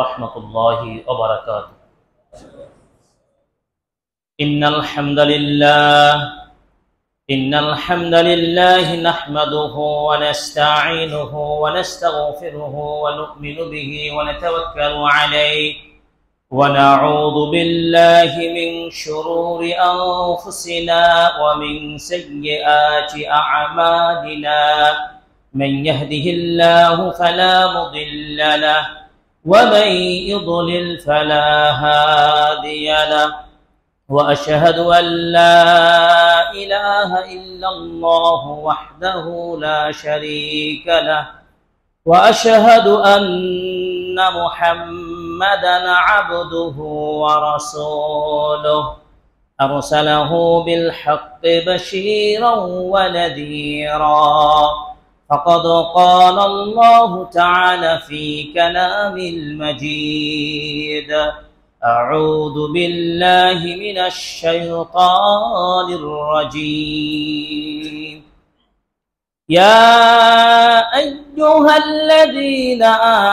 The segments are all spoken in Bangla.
ورحمة الله وبركاته. إن الحمد لله نحمده ونستعينه ونستغفره ونؤمن به ونتوكل عليه ونعوذ بالله من شرور أنفسنا ومن سيئات أعمالنا. من يهده الله فلا مضل له ومن يضلل فلا هادي له، وأشهد أن لا إله إلا الله وحده لا شريك له، وأشهد أن محمدا عبده ورسوله أرسله بالحق بشيرا ونذيرا. فقد قال الله تعالى في كلام المجيد: أعوذ بالله من الشيطان الرجيم. يا أيها الذين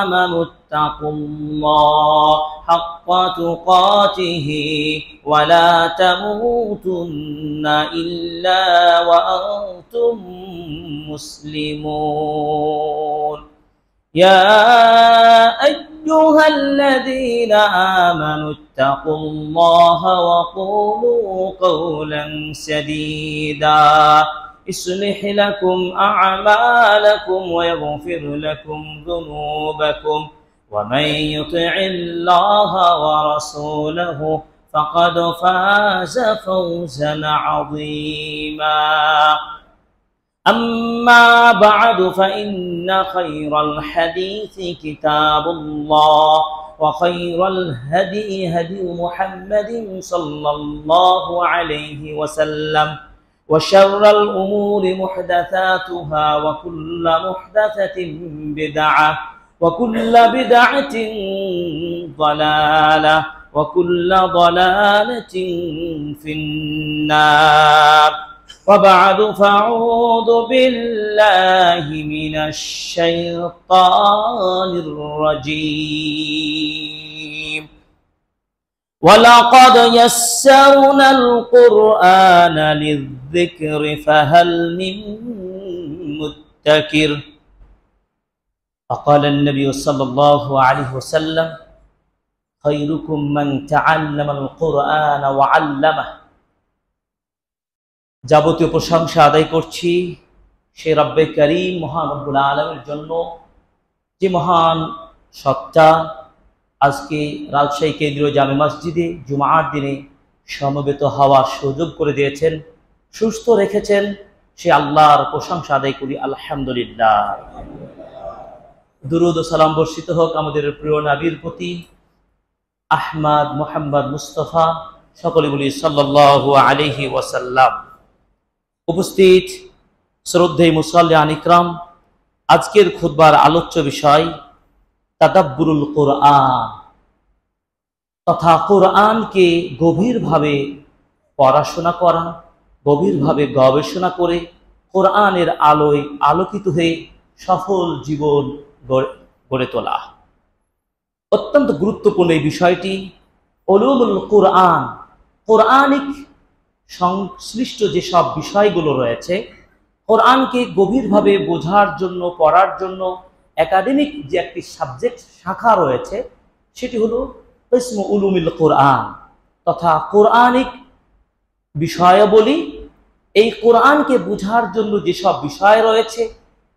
آمنوا اتقوا الله حق تقاته ولا تموتن إلا وأنتم مسلمون. يا أيها الذين آمنوا اتقوا الله وقولوا قولا سديدا يصلح لكم أعمالكم ويغفر لكم ذنوبكم، ومن يطع الله ورسوله فقد فاز فوزا عظيما. أما بعد، فإن خير الحديث كتاب الله، وخير الهدي هدي محمد صلى الله عليه وسلم، وشر الأمور محدثاتها، وكل محدثة بدعة، وكل بدعة ضلالة، وكل ضلالة في النار. وبعد، فأعوذ بالله من الشيطان الرجيم. ولقد يسرنا القرآن للذكر فهل من مدكر. فقال النبي صلى الله عليه وسلم: خيركم من تعلم القرآن وعلمه। যাবতীয় প্রশংসা আদায় করছি সে রব্বে করিম মহান রব্বুল আলামিনের জন্য, যে মহান সত্তা আজকে রাজশাহী কেন্দ্রীয় জামে মসজিদে জুমার দিনে সমবেত হওয়ার সুযোগ করে দিয়েছেন, সুস্থ রেখেছেন, সে আল্লাহর প্রশংসা আদায় করি আলহামদুলিল্লাহ। দুরূদ ও সালাম বর্ষিত হোক আমাদের প্রিয় নবীর প্রতি, আহমদ মুহাম্মদ মুস্তাফা, সকলে বলি সাল্লাল্লাহু আলাইহি ওয়াসাল্লাম। উপস্থিত শ্রদ্ধেয় মুসাল্লিয়ান ইকরাম, আজকের খুতবার আলোচ্য বিষয় তাদাব্বুরুল কোরআন, তথা কোরআনকে গভীরভাবে পড়াশোনা করা, গভীরভাবে গবেষণা করে কোরআনের আলোয় আলোকিত হয়ে সফল জীবন গড়ে তোলা। অত্যন্ত গুরুত্বপূর্ণ এই বিষয়টি। উলুমুল কোরআন, কোরআনিক সংশ্লিষ্ট যেসব বিষয়গুলো রয়েছে, কোরআনকে গভীরভাবে বোঝার জন্য, পড়ার জন্য একাডেমিক যে একটি সাবজেক্ট শাখা রয়েছে, সেটি হলো ইসমু উলুমুল কোরআন, তথা কোরআনিক বিষয়াবলী। এই কোরআনকে বোঝার জন্য যেসব বিষয় রয়েছে,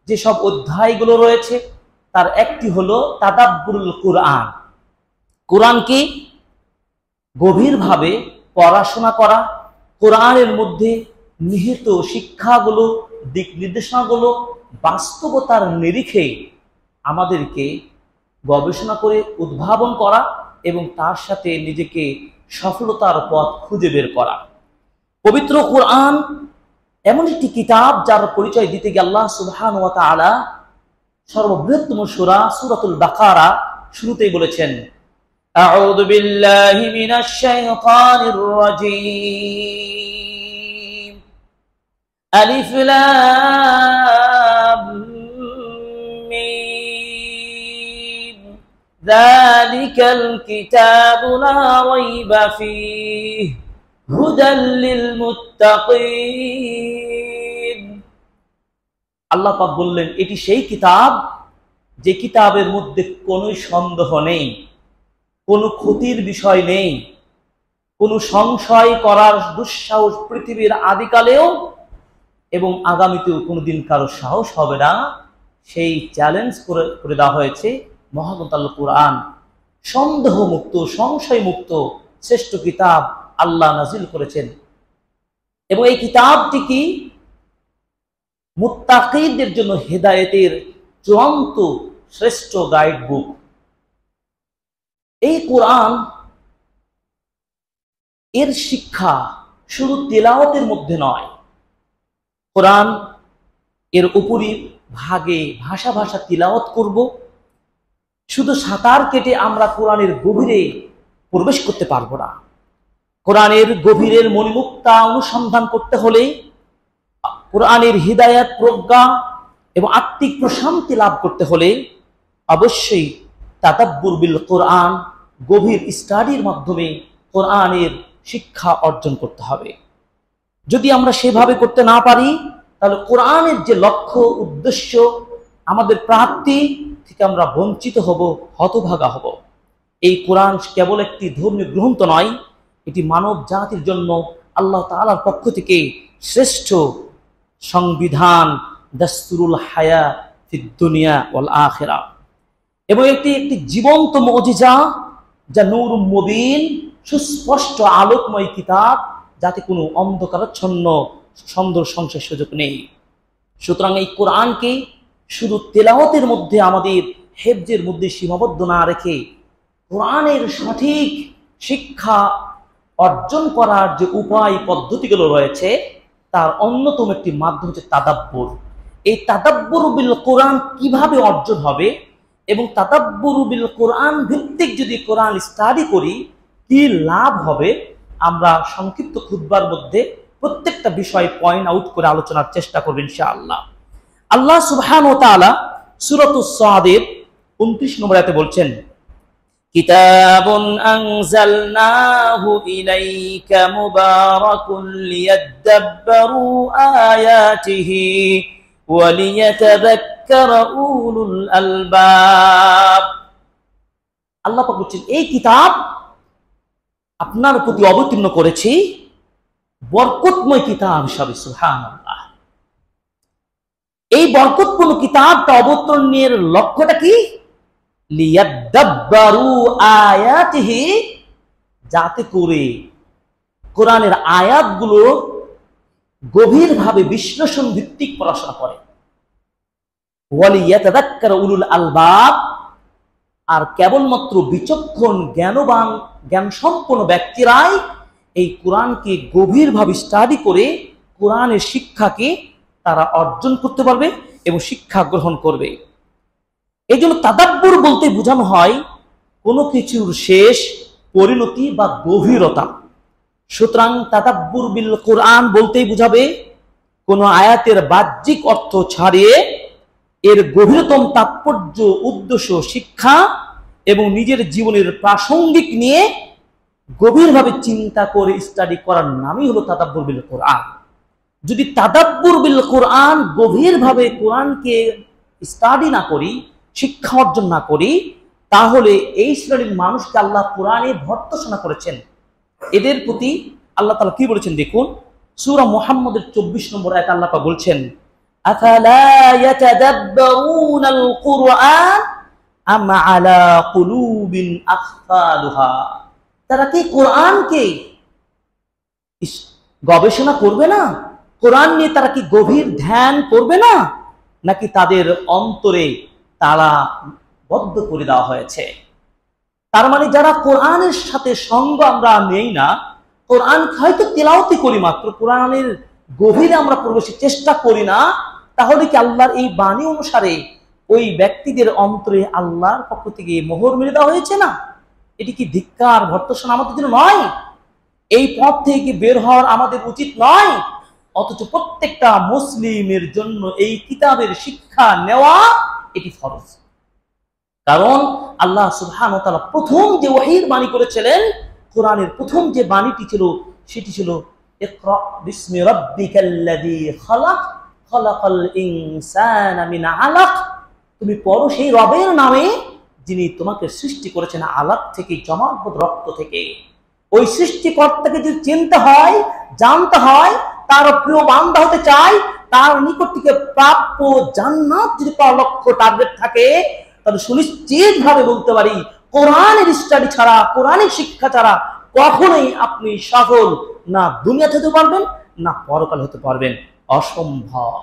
যেসব অধ্যায়গুলো রয়েছে, তার একটি হলো তাদাব্বুরুল কোরআন। কোরআনকে গভীরভাবে পড়াশোনা করা, কোরআনের মধ্যে নিহিত শিক্ষাগুলো, দিক নির্দেশনাগুলো বাস্তবতার নিরিখে আমাদেরকে গবেষণা করে উদ্ভাবন করা এবং তার সাথে নিজেকে সফলতার পথ খুঁজে বের করা। পবিত্র কোরআন এমন একটি কিতাব যার পরিচয় দিতে গিয়ে আল্লাহ সুবহানাহু ওয়া তাআলা সর্ববৃহত্তম সূরা সূরাতুল বাকারা শুরুতেই বলেছেন: আউযু বিল্লাহি মিনাশ শাইতানির রাজীম। আলিফ লাম যালিকাল কিতাবু লা রাইবা ফীহি হুদাল লিল মুত্তাকিন। আল্লাহ পাক বললেন, এটি সেই কিতাব যে কিতাবের মধ্যে কোনো সন্দেহ নেই, কোনো ক্ষতির বিষয় নেই, কোনো সংশয় করার দুঃসাহস পৃথিবীর আদিকালেও এবং আগামীতেও কোনোদিন কারো সাহস হবে না। সেই চ্যালেঞ্জ করে দেওয়া হয়েছে মহাগ্রন্থ আল কুরআন। সন্দেহ মুক্ত, সংশয় মুক্ত শ্রেষ্ঠ কিতাব আল্লাহ নাজিল করেছেন। এবং এই কিতাবটি কি মুত্তাকিদের জন্য হেদায়েতের চূড়ান্ত শ্রেষ্ঠ গাইড বুক। এই কোরআন এর শিক্ষা শুধু তেলাওয়াতের মধ্যে নয়, কোরআন এর উপরই ভাগে ভাষা ভাষা তিলাওয়াত করব। শুধু সাঁতার কেটে আমরা কোরআনের গভীরে প্রবেশ করতে পারবো না। কোরআনের গভীরের মণিমুক্তা অনুসন্ধান করতে হলে, কোরআনের হিদায়াত, প্রজ্ঞা এবং আত্মিক প্রশান্তি লাভ করতে হলে অবশ্যই তাদাব্বুর বিল কোরআন, গভীর স্টাডির মাধ্যমে কোরআনের শিক্ষা অর্জন করতে হবে। যদি আমরা সেভাবে করতে না পারি, তাহলে কোরআনের যে লক্ষ্য উদ্দেশ্য, আমাদের প্রাপ্তি থেকে আমরা বঞ্চিত হব, হতভাগা হব। এই কোরআন কেবল একটি ধর্মীয় গ্রন্থ নয়, এটি মানব জাতির জন্য আল্লাহ তাআলার পক্ষ থেকে শ্রেষ্ঠ সংবিধান, দাস্তুরুল হায়া ফিদ দুনিয়া ওয়াল আখিরা। এবং এটি একটি জীবন্ত মুজিজা, যা নূরুম মুবিন, সুস্পষ্ট আলোকময় কিতাব, যাতে কোনো অন্ধকারাচ্ছন্ন সুন্দর সংশয়ের সুযোগ নেই। সুতরাং এই কোরআনকে শুধু তেলাওয়াতের মধ্যে, আমাদের হেফজের মধ্যে সীমাবদ্ধ না রেখে কোরআনের সঠিক শিক্ষা অর্জন করার যে উপায় পদ্ধতিগুলো রয়েছে, তার অন্যতম একটি মাধ্যম হচ্ছে তাদাব্বুর। এই তাদাব্বুর বিল কোরআন কিভাবে অর্জন হবে এবং তাদাব্বুর বিল কোরআন ভিত্তিক যদি কোরআন স্টাডি করি কি লাভ হবে, আমরা সংক্ষিপ্ত খুতবার মধ্যে প্রত্যেকটা বিষয় পয়েন্ট আউট করে আলোচনার চেষ্টা করব ইনশাআল্লাহ। আল্লাহ সুবহানাহু ওয়া তাআলা সূরাতুস সাদের 29 নম্বর আয়াতে বলছেন, কিতাবুন আনজালনাহু ইলাইকা মুবারাকুন লিয়াদাব্বারু আয়াতিহি ওয়া লিয়াতাযাক্কারা উলুল আলবাব। আল্লাহ পাক বলছেন, এই কিতাব আপনার প্রতি অবতীর্ণ করেছি বরকতময় কিতাব হিসাবে। সুবহানাল্লাহ। এই বরকতপূর্ণ কিতাবটা অবতীর্ণের লক্ষ্যটা কি? লিয়াদাব্বারু আয়াতিহি, যাতে করে কোরআনের আয়াতগুলো গভীরভাবে বিশ্লেষণ ভিত্তিক পড়াশোনা করে। ওয়া লিয়াতাযাক্কারা উলুল আলবাব, আর কেবলমাত্র বিচক্ষণ জ্ঞানবান জ্ঞানসম্পন্ন ব্যক্তিরাই এই কোরআনকে গভীরভাবে স্টাডি করে কোরআনের শিক্ষাকে তারা অর্জন করতে পারবে এবং শিক্ষা গ্রহণ করবে। এই জন্য তাদাব্বুর বলতে বোঝানো হয় কোনো কিছুর শেষ, পরিণতি বা গভীরতা। সুতরাং তাদাব্বুর বিল কোরআন বলতেই বোঝাবে কোনো আয়াতের বাহ্যিক অর্থ ছাড়িয়ে এর গভীরতম তাৎপর্য, উদ্দেশ্য, শিক্ষা এবং নিজের জীবনের প্রাসঙ্গিক নিয়ে গভীরভাবে চিন্তা করে স্টাডি করার নামই হলো তাদাব্বুর বিল কোরআন। যদি তাদাব্বুর বিল কোরআন গভীরভাবে কোরআনকে স্টাডি না করি, শিক্ষা অর্জন না করি, তাহলে এই শ্রেণীর মানুষকে আল্লাহ কোরআনে ভর্ৎসনা করেছেন। এদের প্রতি আল্লাহ তাআলা কি বলেছেন দেখুন, সূরা মুহাম্মদের 24 নম্বর আয়াতে আল্লাহ পাক বলছেন, আফালা ইয়াতাদাব্বারুনাল কুরআন আম আলা কুলুবিন আকফালুহা। তারা কি কোরআনকে গবেষণা করবে না? কোরআন নিয়ে তারা কি গভীর ধ্যান করবে না, নাকি তাদের অন্তরে তালা বদ্ধ করে দেওয়া হয়েছে? তার মানে যারা কোরআনের সাথে সঙ্গ আমরা নেই না, কোরআন হয়তো তেলাওয়াতি করি মাত্র, কোরআনের গভীরে আমরা প্রবেশের চেষ্টা করি না, তাহলে কি আল্লাহর এই বাণী অনুসারে ওই ব্যক্তিদের অন্তরে আল্লাহর পক্ষ থেকে মোহর মেরে দেওয়া হয়েছে না? এটি কি ধিক্কার, ভর্ৎসনা আমাদের জন্য নয়? এই পথ থেকে বের হওয়ার আমাদের উচিত নয়? অথচ প্রত্যেকটা মুসলিমের জন্য এই কিতাবের শিক্ষা নেওয়া এটি ফরজ। কারণ আল্লাহ সুবহানাহু ওয়া তাআলা প্রথম যে ওহীর বাণী করেছিলেন, কোরআনের প্রথম যে বাণীটি ছিল সেটি ছিল ইকরা বিসমি রাব্বিকাল্লাযী খালাক খালাকাল ইনসানা মিন আলাক। তুমি পড়ো সেই রবের নামে যিনি তোমাকে সৃষ্টি করেছেন আলাক থেকে, জমাট রক্ত থেকে। ওই সৃষ্টিকর্তাকে যদি চিনতে হয়, জানতে হয়, তার প্রিয় বান্দা হতে চাই, তার নিকট থেকে প্রাপ্য জান্নাত যদি পাওয়ার লক্ষ্য টার্গেট থাকে, তাহলে সুনিশ্চিত ভাবে বলতে পারি কোরআনের স্টাডি ছাড়া, কোরআনের শিক্ষা ছাড়া কখনোই আপনি সফল না দুনিয়াতে হতে পারবেন না পরকালে হতে পারবেন, অসম্ভব।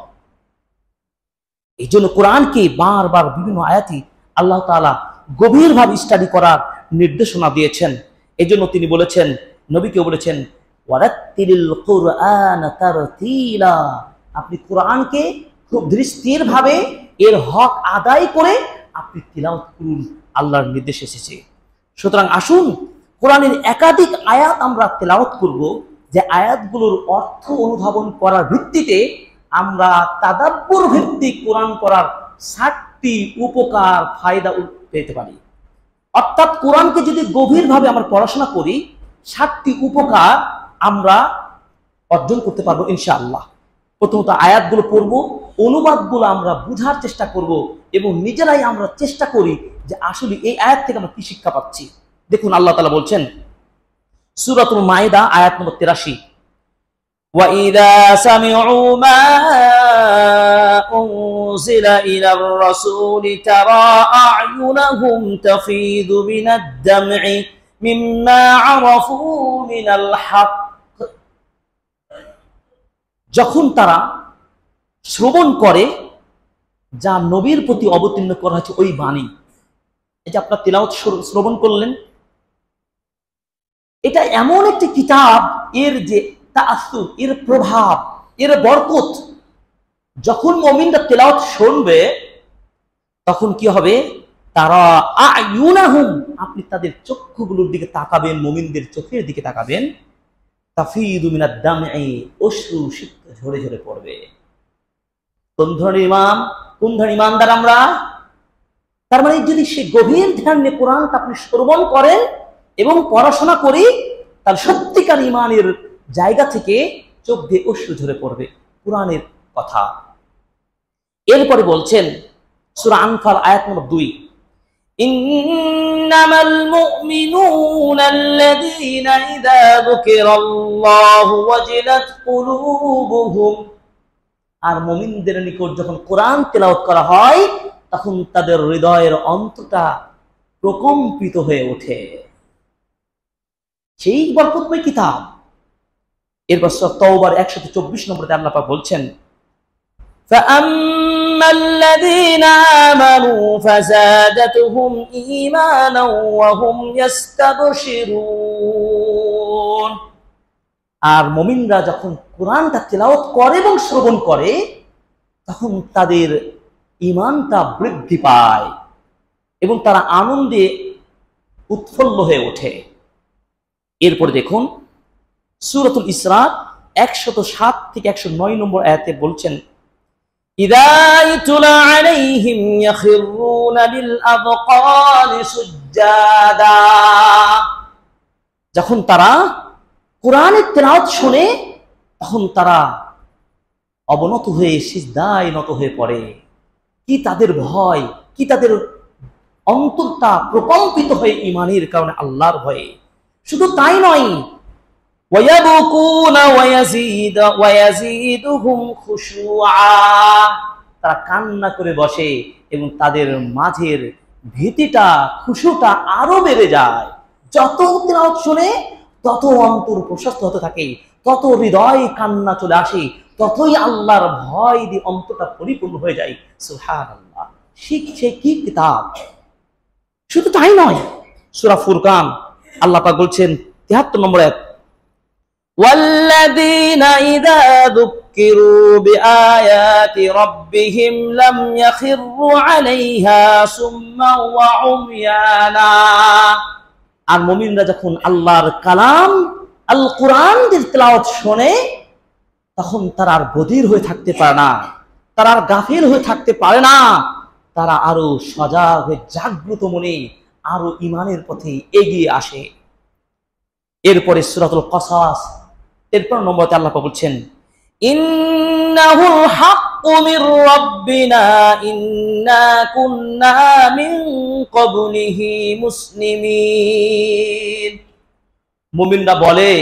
এই জন্য কোরআনকে বারবার বিভিন্ন আয়াতি আল্লাহ তাআলা গভীরভাবে স্টাডি করার নির্দেশনা দিয়েছেন। এই জন্য তিনি বলেছেন, নবীকে বলেছেন, ওয়ারাত্তিলিল কুরআন তারতিলা, আপনি কোরআনকে খুব ধীরস্থির ভাবে এর হক আদায় করে আপনি তিলাওয়াত করুন, আল্লাহর নির্দেশ এসেছে। সুতরাং আসুন কোরআনের একাধিক আয়াত আমরা তিলাওয়াত করব, যে আয়াতগুলোর অর্থ অনুধাবন করার ভিত্তিতে আমরা তাদাব্বুর ভিত্তিক কোরআন পড়ার 7টি উপকার ফায়দা পেতে পারি। অর্থাৎ কোরআনকে যদি গভীরভাবে আমরা পড়াশোনা করি, 7টি উপকার আমরা অর্জন করতে পারবো ইনশাআল্লাহ। প্রথমত আয়াতগুলো পড়ব, অনুবাদগুলো আমরা বুঝার চেষ্টা করব এবং নিজেরাই আমরা চেষ্টা করি যে আসলে এই আয়াত থেকে আমরা কি শিক্ষা পাচ্ছি। দেখুন আল্লাহ তাআলা বলছেন সূরাতুল মাইদা আয়াত নম্বর 83, وَإِذَا سَمِعُوا مَا أُنزِلَ إِلَى الرَّسُولِ تَرَى أَعْيُنَهُمْ تَفِيضُ مِنَ الدَّمْعِ مِمَّا عَرَفُوا مِنَ الْحَقِّ। যখন তারা শ্রবণ করে যা নবীর প্রতি অবতীর্ণ করা হয়েছে ওই বাণী, এই যে আপনার তিলাওয়াত শ্রবণ করলেন, এটা এমন একটি কিতাব, এর যে তাআসসুর, এর প্রভাব, এর বরকত, যখন মুমিনরা তিলাওয়াত শুনবে তখন কি হবে, তারা আয়ুনাহুম, আপনি তাদের চক্ষুগুলোর দিকে তাকাবেন, মুমিনদের চোখের দিকে তাকাবেন, তাফিদু মিনাদ দামঈ, অশ্রু সিক্ত ঝরে ঝরে পড়বে। কোন ধরনের ইমান, কোন ধরনের ইমানদার আমরা? তার মানে যদি সে গভীর ধ্যান নিয়ে কোরআনটা আপনি শ্রবণ করেন এবং পড়াশোনা করি, তার সত্যিকার ইমানের জায়গা থেকে চোখ দিয়ে অশ্রু ঝরে পড়বে কোরআনের কথা। এরপরে বলছেন সূরা আনফাল আয়াত নম্বর 2, ইন্নামাল মুমিনুনা আল্লাযীনা ইযা যুকিরাল্লাহু ওয়াজিলাত কুলুবুহুম, আর মুমিনদের নিকট যখন কোরআন তেলাওয়াত করা হয় তখন তাদের হৃদয়ের অন্তরটা প্রকম্পিত হয়ে ওঠে। সেই বরকতময় কিতাব। এরপর সূরা তাওবার 124 নম্বরে আল্লাহ পাক বলছেন, ফাআম্মাল্লাযীনা আমানু ফাযাদাতুহুম ঈমানান ওয়া হুম ইস্তাবশিরুন, আর মুমিনরা যখন কোরআনটা তেলাওয়াত করে এবং শ্রবণ করে তখন তাদের ঈমানটা বৃদ্ধি পায় এবং তারা আনন্দে উৎফুল্ল হয়ে ওঠে। এরপরে দেখুন সূরাতুল ইসরা 107 থেকে 109 নম্বর আয়াতে বলছেন, ইযা ইতুলা আলাইহিম ইয়াখিরুনা লিল আযকানি সুজ্জাদা, যখন তারা কোরআনের তেলাওয়াত শুনে তখন তারা অবনত হয়ে সিজদায় নত হয়ে পড়ে। কি তাদের ভয়, কি তাদের অন্তরটা প্রকম্পিত হয়ে ঈমানের কারণে, আল্লাহর ভয়ে। শুধু তাই নয়, ওয়ায়াবকুনা ওয়ায়াজিদুহুম খুশুআ, তারা কান্না করে বসে এবং তাদের মাঝের ভীতিটা, খুশুটা আরো বেড়ে যায়। যত তেলাওয়াত শুনে তত অন্তর প্রশস্ত হতে থাকে, তত হৃদয় কান্না চলে আসে, ততই আল্লাহর ভয় দিয়ে অন্তরটা পরিপূর্ণ হয়ে যায়। সুবহানাল্লাহ, সে কি কিতাব! শুধু তাই নয়, সূরা ফুরকান আল্লাহ পাক বলছেন 73 নম্বর আয়াত, ওয়াল্লাযীনা ইযা যুক্কিরু বিআয়াতি রাব্বিহিম লাম ইয়াখিরু আলাইহা সুম্মান ওয়া উময়ানা, আর মুমিনরা যখন আল্লাহর কালাম আল কোরআনের তেলাওয়াত শুনে তখন তারা আর বধির হয়ে থাকতে পারে না, তারা আর গাফিল হয়ে থাকতে পারে না, তারা আরো সজাগ হয়ে জাগ্রত মনে আরো ইমানের পথে এগিয়ে আসে। এরপরে সূরাতুল কসাস 53 নম্বরে আল্লাহ বলছেন, ইন্নাহুল হাক্কু মির রাব্বিনা ইন্না কুন্না মিন ক্বাবলিহি মুসলিমিন। মুমিনরা বলে,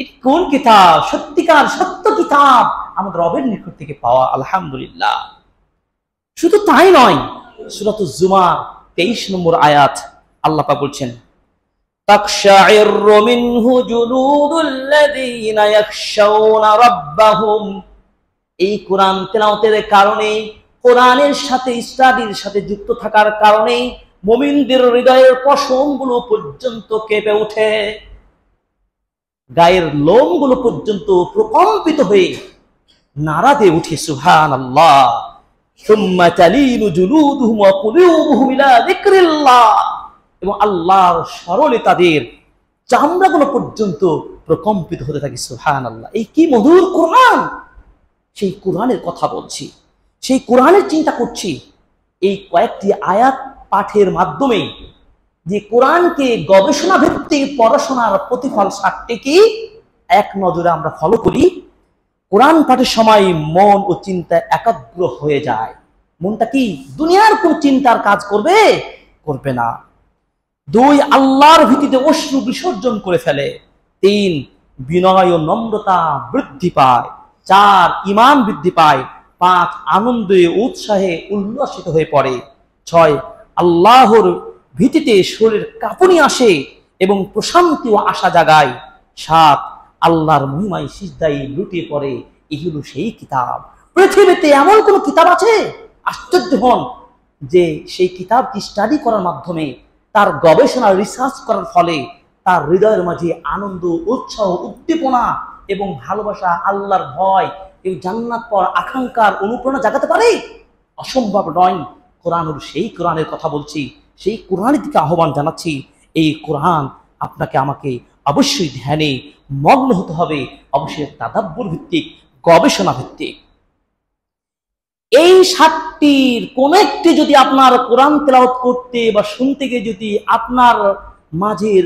এটা কোন কিতাব? সত্যিকার সত্য কিতাব আমাদের রবের নিকট থেকে পাওয়া, আলহামদুলিল্লাহ। শুধু তাই নয়, সূরাতুজ জুমার 23 নম্বর আয়াত আল্লাহ পাক বলছেন, তাকশাইরু মিনহু জুলুদুল্লাযীনা ইয়াখশাউনা রাব্বাহুম। এই কোরআন তেলাওয়াতের কারণে, কোরআনের সাথে স্টাডির সাথে যুক্ত থাকার কারণে মুমিনদের হৃদয়ের পশমগুলো পর্যন্ত কেঁপে ওঠে, গায়ের লোমগুলো পর্যন্ত প্রকম্পিত হয়ে নারা দিয়ে উঠে, সুবহানাল্লাহ। সুম্মা তালিনু জুলুদুহুম ওয়া কুলুবুহুম ইলা যিকরিল্লাহ। এবং আল্লাহর স্মরণে তাদের চামড়াগুলো পর্যন্ত প্রকম্পিত হতে থাকে, সুবহানাল্লাহ। এই কি মধুর কোরআন! সেই কোরআনের কথা বলছি, সেই কোরআনের চিন্তা করছি। এই কয়েকটি আয়াত পাঠের মাধ্যমে যে কোরআনকে গবেষণা ভিত্তিক পড়াশোনার প্রতিফল 7টি কি এক নজরে আমরা ফলো করি। কোরআন পাঠের সময় মন ও চিন্তা একাগ্র হয়ে যায়। মনটা কি দুনিয়ার কোন চিন্তার কাজ করবে? করবে না। 2, আল্লাহর ভীতিতে অশ্রু বিসর্জন করে ফেলে। 3, বিনয় ও নম্রতা বৃদ্ধি পায়। 4, ঈমান বৃদ্ধি পায়। 5, আনন্দে উৎসাহে উল্লসিত হয়ে পড়ে। 6, আল্লাহর ভীতিতে শরীর কাঁপুনি আসে এবং প্রশান্তি ও আশা জাগায়। 7, আল্লাহর মহিমায় সিজদায় লুটিয়ে পড়ে। এই হলো সেই কিতাব। পৃথিবীতে এমন কোন কিতাব আছে? আশ্চর্য হন যে সেই কিতাবটি স্টাডি করার মাধ্যমে, তার গবেষণা রিসার্চ করার ফলে তার হৃদয়ের মাঝে আনন্দ, উৎসাহ, উদ্দীপনা এবং ভালোবাসা, আল্লাহর ভয়, এই জান্নাত পাওয়ার আকাঙ্ক্ষার অনুপ্রেরণা জাগাতে পারে। অসম্ভব নয়। কোরআনুল সেই কোরআনের কথা বলছি, সেই কোরআনের দিকে আহ্বান জানাচ্ছি। এই কোরআন আপনাকে আমাকে অবশ্যই ধ্যানে মগ্ন হতে হবে, অবশ্যই তাদাব্বুর ভিত্তিক, গবেষণা ভিত্তিক। এই 7টির কোন একটি যদি আপনার কোরআন তেলাওয়াত করতে বা শুনতে গিয়ে যদি আপনার মাঝের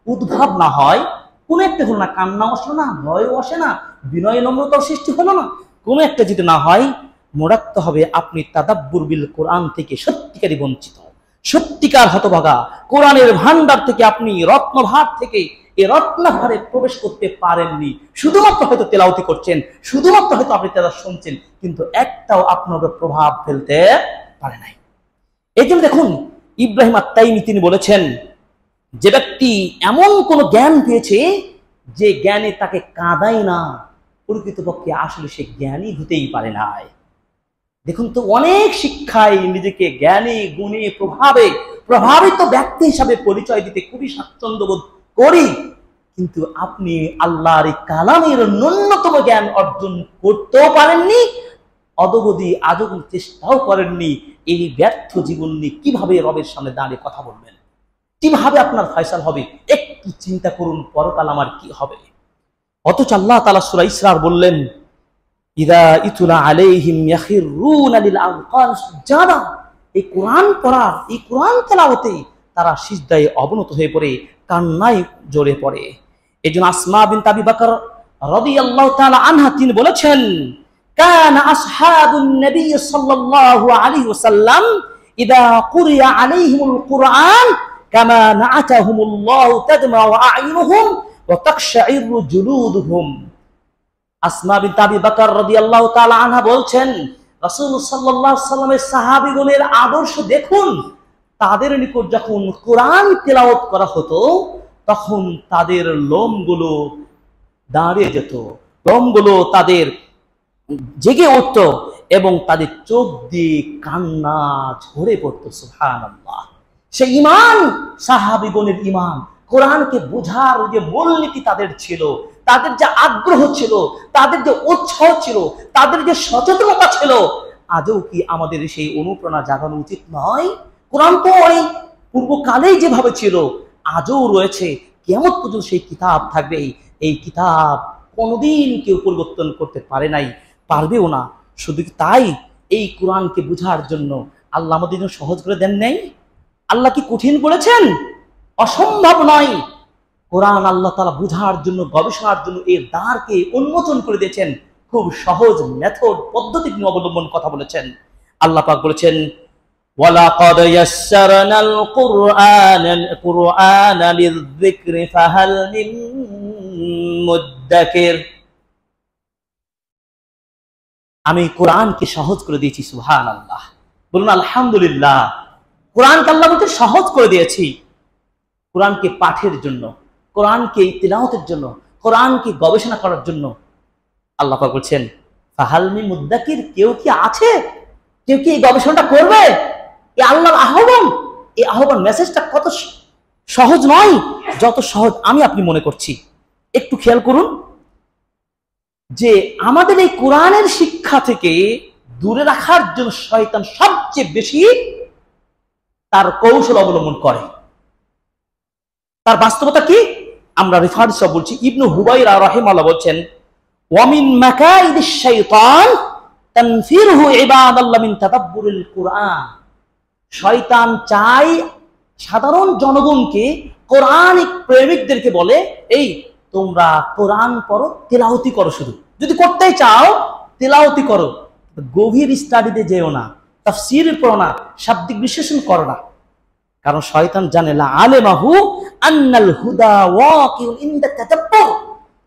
উদ্ভাব না হয়, কোন একটা হলো না, কান্না আসলো না, ভয়ও আসে না, বিনয় নম্রতার সৃষ্টি হলো না, কোন একটা যদি না হয়, মনে রাখতে হবে আপনি তাদাব্বুর বিল কোরআন থেকে সত্যিকারই বঞ্চিত, সত্যিকার হতভাগা। কোরআনের ভান্ডার থেকে আপনি রত্নভার থেকে এই রত্নাভারে প্রবেশ করতে পারেননি। শুধুমাত্র হয়তো তেলাওয়াতি করছেন, শুধুমাত্র হয়তো আপনি তেলাওয়াত শুনছেন, কিন্তু একটাও আপনার প্রভাব ফেলতে পারে নাই। এই জন্য দেখুন, ইব্রাহিম আত-তাইমি তিনি বলেছেন, যে ব্যক্তি এমন কোন জ্ঞান পেয়েছে যে জ্ঞানে তাকে কাঁদায় না, প্রকৃতপক্ষে আসলে সে জ্ঞানী হতেই পারে নাই। দেখুন তো, অনেক শিক্ষায় নিজেকে জ্ঞানী, গুণী, প্রভাবিত ব্যক্তি হিসাবে পরিচয় দিতে খুবই স্বাচ্ছন্দ্য বোধ করি, কিন্তু আপনি আল্লাহর এই কালামের ন্যূনতম জ্ঞান অর্জন করতেও পারেননি, অদবধি আজও চেষ্টাও করেননি। এই ব্যর্থ জীবন নিয়ে কিভাবে রবের সামনে দাঁড়িয়ে কথা বলবেন? কিভাবে আপনার ফয়সাল হবে? একটু চিন্তা করুন, পরকাল আমার কি হবে? অথচ আল্লাহ তাআলা সূরা ইসরার বললেন, ইদা ইতুলা আলাইহিম ইয়াখিরুনা লিল আযকান সুজাদা। এই কোরআন পড়ার, এই কোরআন তেলাওয়াতে তারা সিজদায় অবনত হয়ে পড়ে, কান্নায় জড়িয়ে পড়ে। এজন্য আসমা বিনত আবি বকর রাদিয়াল্লাহু তাআলা আনহা তিনি বলেছেন, কানা আসহাবুন নবী সাল্লাল্লাহু আলাইহি ওয়াসাল্লাম ইদা কুরিয়া আলাইহিমুল কুরআন কামা নাআতাহুমুল্লাহু তাদমাউ আ'ইনুহুম ওয়া তাকশাইরু জুলুদুহুম। আসমা বিনত আবি বকর রাদিয়াল্লাহু তাআলা আনহা বলছেন, রাসূল সাল্লাল্লাহু আলাইহি ওয়াসাল্লামের সাহাবীগণের আদর্শ দেখুন। তাদের নিকট যখন কোরআন তেলাওয়াত করা হতো, তখন তাদের লোমগুলো দাঁড়িয়ে যেত, লোমগুলো তাদের জেগে উঠত এবং তাদের চোখ দিয়ে কান্না ঝরে পড়তো। সুবহানাল্লাহ। সেই ঈমান, সাহাবীগণের ঈমান, কোরআনকে বোঝার যে মূলনীতি তাদের ছিল, তাদের যে আগ্রহ ছিল, তাদের যে উৎসাহ ছিল, তাদের যে সচেতনতা ছিল, আজও কি আমাদের সেই অনুপ্রেরণা জাগানো উচিত নয়? কোরআন তো ওই পূর্বকালেই যেভাবে ছিল আজও রয়েছে, কিয়ামত পর্যন্ত সেই কিতাব থাকবে। এই কিতাব কোনোদিন কেউ পরিবর্তন করতে পারে নাই, পারবেও না। শুধু তাই, এই কোরআনকে বোঝার জন্য আল্লাহ আমাদের জন্য সহজ করে দেন নাই? আল্লাহ কি কঠিন বলেছেন? অসম্ভব নয়। কোরআন আল্লাহ তাআলা বুঝার জন্য, গবেষণার জন্য এর দ্বারকে উন্মোচন করে দিয়েছেন। খুব সহজ মেথড, পদ্ধতি তিনি অবলম্বন কথা বলেছেন। আল্লাহ পাক বলেছেন, ওয়ালাকাদ ইয়াসসারনাল কুরআনা লিযিকরি ফাহাল মিন মুদ্দাকির। আমি কোরআনকে সহজ করে দিয়েছি। সুবহানাল্লাহ, বলুন আলহামদুলিল্লাহ। কোরআনকে আল্লাহ বলতে সহজ করে দিয়েছি। কোরআনকে পাঠের জন্য, কোরআনকে তিলাওয়াতের জন্য, কোরআনকে গবেষণা করার জন্য আল্লাহ পাক বলছেন, ফাহাল মিন মুদ্দাকির, কেউ কি আছে? কেউ কি এই গবেষণাটা করবে? এই আল্লাহর আহ্বান, এই আহ্বান মেসেজটা কত সহজ নয়, যত সহজ আমি আপনি মনে করছি। একটু খেয়াল করুন যে আমাদের এই কোরআনের শিক্ষা থেকে দূরে রাখার জন্য শয়তান সবচেয়ে বেশি তার কৌশল অবলম্বন করে। তার বাস্তবতা কি? আমরা রেফারেন্স বলছি, ইবনু হুবাইরা রাহিমাহুল্লাহ বলছেন, ওয়ামিন মাকাইদিশ শাইতান তানফিরহু ইবাদাল্লাহ মিন তাদাব্বুরিল কুরআন। শয়তান চায় সাধারণ জনগণকে, কোরআনিক প্রেমিকদেরকে বলে, এই তোমরা কোরআন পড়ো, তেলাওয়াতি করো, শুধু যদি করতেই চাও তেলাওয়াতি করো, গভীর স্টাডিতে যেও না, তাফসীর পড়ো না, শাব্দিক বিশ্লেষণ করো না। কারণ শয়তান জানে লা আলেমাহু আন্নাল হুদা ওয়াকিউন ইনদা তাদাব্বুর।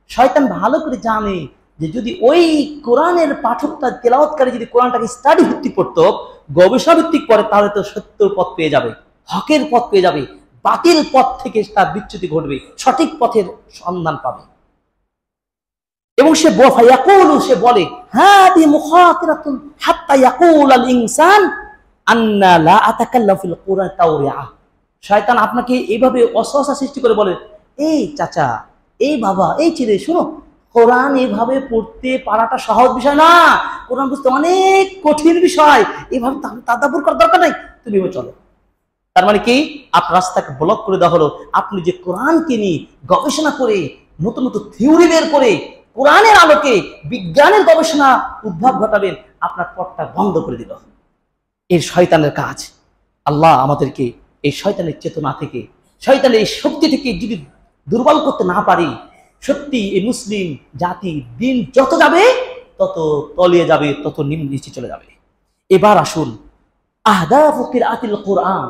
শয়তান ভালো করে জানে যে যদি ওই কোরআনের পাঠকটা, তেলাওয়াতকারী যদি কোরআনটাকে স্টাডি ভিত্তিক পড়তো, গবেষণা ভিত্তিক পড়ে, তাহলে তো সত্যের পথ পেয়ে যাবে, হকের পথ পেয়ে যাবে, বাতিল পথ থেকে তার বিচ্যুতি ঘটবে, সঠিক পথের সন্ধান পাবে। এবং সে সে বলে, হাদি মুখাতিরাতুন হাত্তা ইয়াকুল আল ইনসান আন্না লা আতাকাল্লামু ফিল কুরআন তাওরিয়া। শয়তান আপনাকে এইভাবে অসহসা সৃষ্টি করে বলে, এই চাচা, এই বাবা, এই ছেলে, শুনো, কোরআন এভাবে পড়তে পারাটা সহজ বিষয় না, কোরআন বুঝতে অনেক কঠিন বিষয়, এভাবে তাদাব্বুর করার দরকার নাই, তুমি চলো। তার মানে কি? আপনার রাস্তাকে ব্লক করে দেওয়া হলো। আপনি যে কোরআনকে নিয়ে গবেষণা করে, নতুন নতুন থিওরি বের করে, কোরআনের আলোকে বিজ্ঞানের গবেষণা উদ্ভাব ঘটাবেন, আপনার পথটা বন্ধ করে দিল। এর শয়তানের কাজ। আল্লাহ আমাদেরকে এই শয়তানের চেতনা থেকে, শয়তানের এই শক্তি থেকে যদি দুর্বল করতে না পারি, সত্যি এই মুসলিম জাতি দিন যত যাবে তত তলিয়ে যাবে, তত নিচে চলে যাবে। এবার আসুন, আহদাফু কিরাআতিল কোরআন,